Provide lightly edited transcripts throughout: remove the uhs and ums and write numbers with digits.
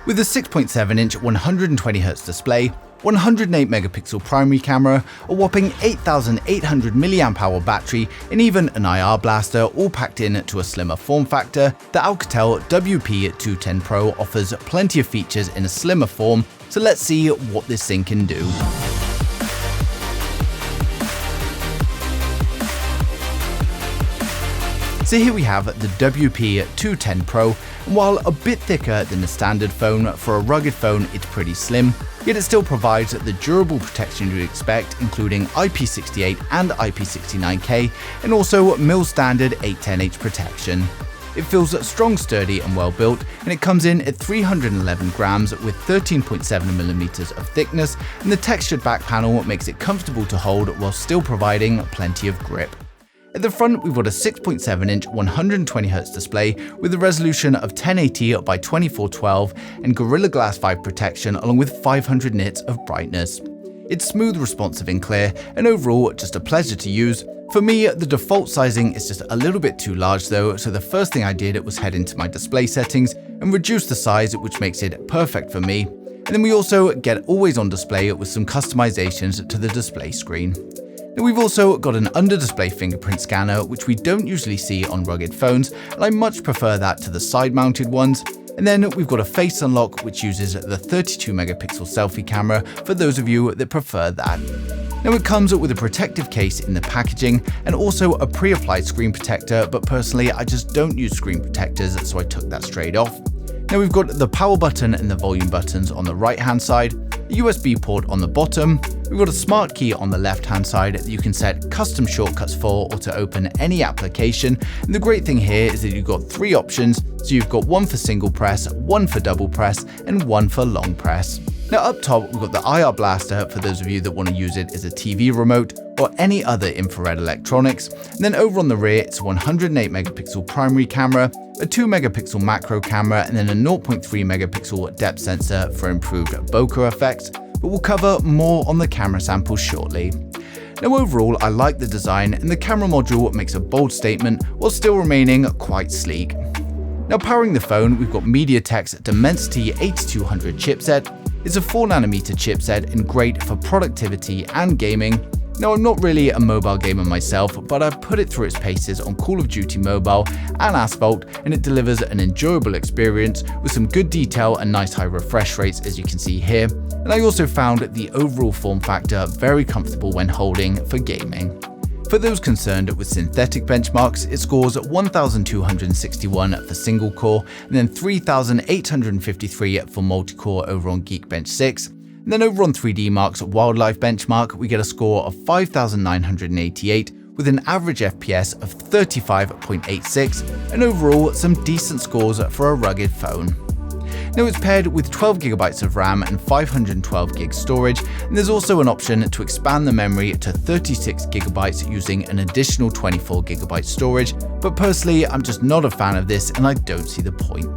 With a 6.7-inch 120Hz display, 108 megapixel primary camera, a whopping 8,800 mAh battery, and even an IR blaster all packed in to a slimmer form factor, the Oukitel WP210 Pro offers plenty of features in a slimmer form, so let's see what this thing can do. So here we have the WP210 Pro, and while a bit thicker than the standard phone, for a rugged phone it's pretty slim, yet it still provides the durable protection you'd expect, including IP68 and IP69K, and also mil standard 810H protection. It feels strong, sturdy and well built, and it comes in at 311 grams with 13.7mm of thickness, and the textured back panel makes it comfortable to hold while still providing plenty of grip. At the front, we've got a 6.7-inch 120Hz display with a resolution of 1080 by 2412 and Gorilla Glass 5 protection along with 500 nits of brightness. It's smooth, responsive and clear, and overall just a pleasure to use. For me, the default sizing is just a little bit too large though, so the first thing I did was head into my display settings and reduce the size, which makes it perfect for me. And then we also get always on display with some customizations to the display screen. Now we've also got an under-display fingerprint scanner, which we don't usually see on rugged phones, and I much prefer that to the side-mounted ones. And then we've got a face unlock, which uses the 32 megapixel selfie camera for those of you that prefer that. Now it comes with a protective case in the packaging and also a pre-applied screen protector, but personally I just don't use screen protectors, so I took that straight off. Now we've got the power button and the volume buttons on the right hand side, a USB port on the bottom, we've got a smart key on the left hand side that you can set custom shortcuts for or to open any application, and the great thing here is that you've got 3 options, so you've got one for single press, one for double press, and one for long press. Now up top we've got the IR blaster for those of you that want to use it as a TV remote or any other infrared electronics, and then over on the rear it's a 108 megapixel primary camera, a 2 megapixel macro camera, and then a 0.3 megapixel depth sensor for improved bokeh effects, but we'll cover more on the camera samples shortly. Now overall I like the design, and the camera module makes a bold statement while still remaining quite sleek. Now powering the phone, we've got MediaTek's Dimensity 8200 chipset. It's a 4nm chipset and great for productivity and gaming. Now I'm not really a mobile gamer myself, but I've put it through its paces on Call of Duty Mobile and Asphalt, and it delivers an enjoyable experience with some good detail and nice high refresh rates, as you can see here. And I also found the overall form factor very comfortable when holding for gaming. For those concerned with synthetic benchmarks, it scores 1,261 for single core, and then 3,853 for multi-core over on Geekbench 6. And then over on 3DMark's wildlife benchmark, we get a score of 5,988 with an average FPS of 35.86, and overall some decent scores for a rugged phone. Now it's paired with 12GB of RAM and 512GB storage, and there's also an option to expand the memory to 36GB using an additional 24GB storage, but personally I'm just not a fan of this and I don't see the point.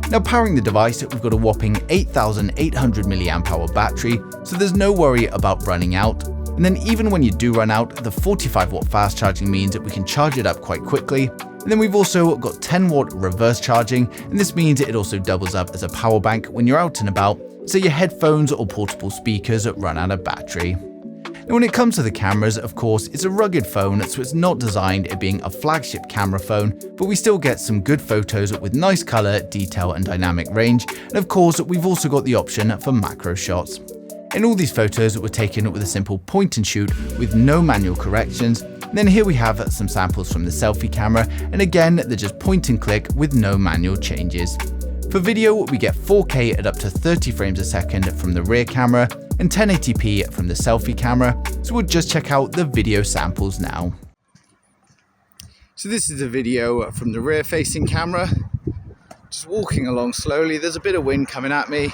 Now powering the device, we've got a whopping 8,800 mAh battery, so there's no worry about running out. And then even when you do run out, the 45W fast charging means that we can charge it up quite quickly. And then we've also got 10W reverse charging, and this means it also doubles up as a power bank when you're out and about, so your headphones or portable speakers run out of battery. Now when it comes to the cameras, of course, it's a rugged phone, so it's not designed at being a flagship camera phone, but we still get some good photos with nice color, detail and dynamic range, and of course we've also got the option for macro shots. And all these photos were taken with a simple point and shoot with no manual corrections. And then here we have some samples from the selfie camera, and again they're just point and click with no manual changes. For video, we get 4K at up to 30 frames a second from the rear camera and 1080p from the selfie camera, so we'll just check out the video samples now. So this is the video from the rear facing camera, just walking along slowly. There's a bit of wind coming at me,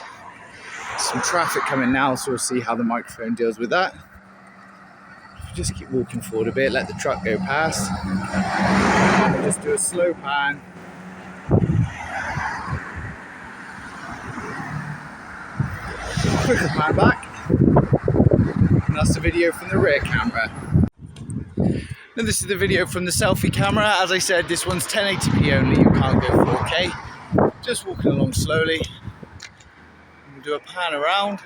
some traffic coming now, so we'll see how the microphone deals with that. Just keep walking forward a bit, let the truck go past. Just do a slow pan. Quicker pan back. And that's the video from the rear camera. Now this is the video from the selfie camera. As I said, this one's 1080p only, you can't go 4K. Just walking along slowly. We'll do a pan around.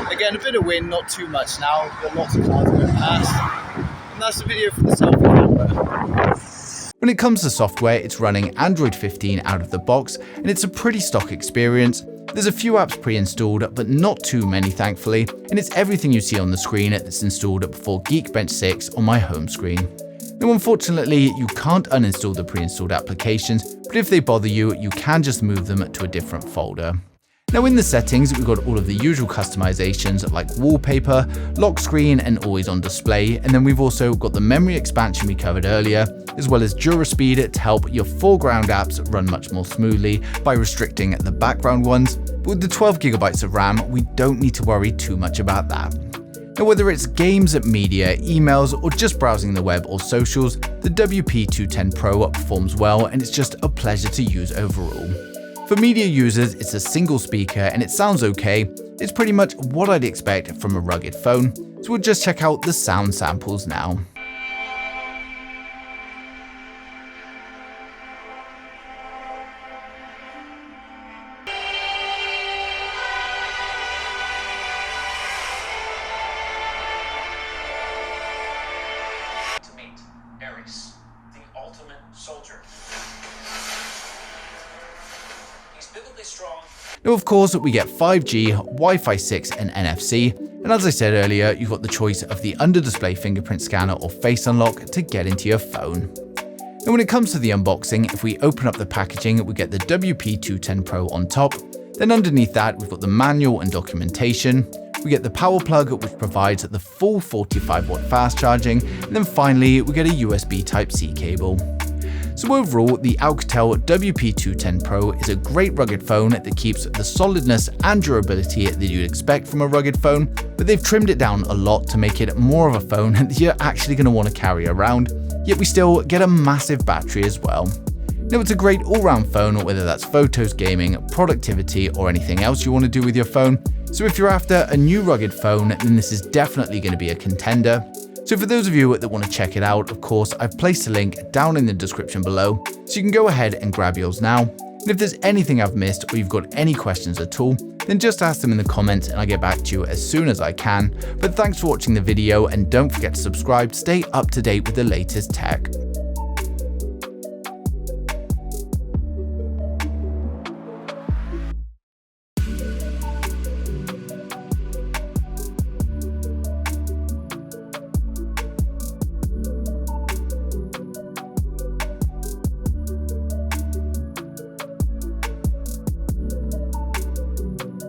Again, a bit of wind, not too much now, but lots of cars going past. And that's the video for the selfie camera. When it comes to software, it's running Android 15 out of the box, and it's a pretty stock experience. There's a few apps pre-installed, but not too many thankfully, and it's everything you see on the screen that's installed before Geekbench 6 on my home screen. Now unfortunately, you can't uninstall the pre-installed applications, but if they bother you, you can just move them to a different folder. Now in the settings, we've got all of the usual customizations like wallpaper, lock screen and always on display, and then we've also got the memory expansion we covered earlier, as well as Duraspeed to help your foreground apps run much more smoothly by restricting the background ones. But with the 12 GB of RAM, we don't need to worry too much about that. Now whether it's games, media, emails, or just browsing the web or socials, the WP210 Pro performs well and it's just a pleasure to use overall. For media users, it's a single speaker and it sounds okay. It's pretty much what I'd expect from a rugged phone, so we'll just check out the sound samples now. To meet Ares, the ultimate soldier. Now of course we get 5G, Wi-Fi 6 and NFC, and as I said earlier, you've got the choice of the under-display fingerprint scanner or face unlock to get into your phone. Now when it comes to the unboxing, if we open up the packaging, we get the WP210 Pro on top, then underneath that we've got the manual and documentation, we get the power plug which provides the full 45-watt fast charging, and then finally we get a USB Type-C cable. So overall, the Oukitel WP210 Pro is a great rugged phone that keeps the solidness and durability that you'd expect from a rugged phone, but they've trimmed it down a lot to make it more of a phone that you're actually going to want to carry around, yet we still get a massive battery as well. Now it's a great all-round phone, whether that's photos, gaming, productivity, or anything else you want to do with your phone. So if you're after a new rugged phone, then this is definitely going to be a contender. So for those of you that want to check it out, of course, I've placed a link down in the description below, so you can go ahead and grab yours now. And if there's anything I've missed or you've got any questions at all, then just ask them in the comments and I'll get back to you as soon as I can. But thanks for watching the video and don't forget to subscribe to stay up to date with the latest tech.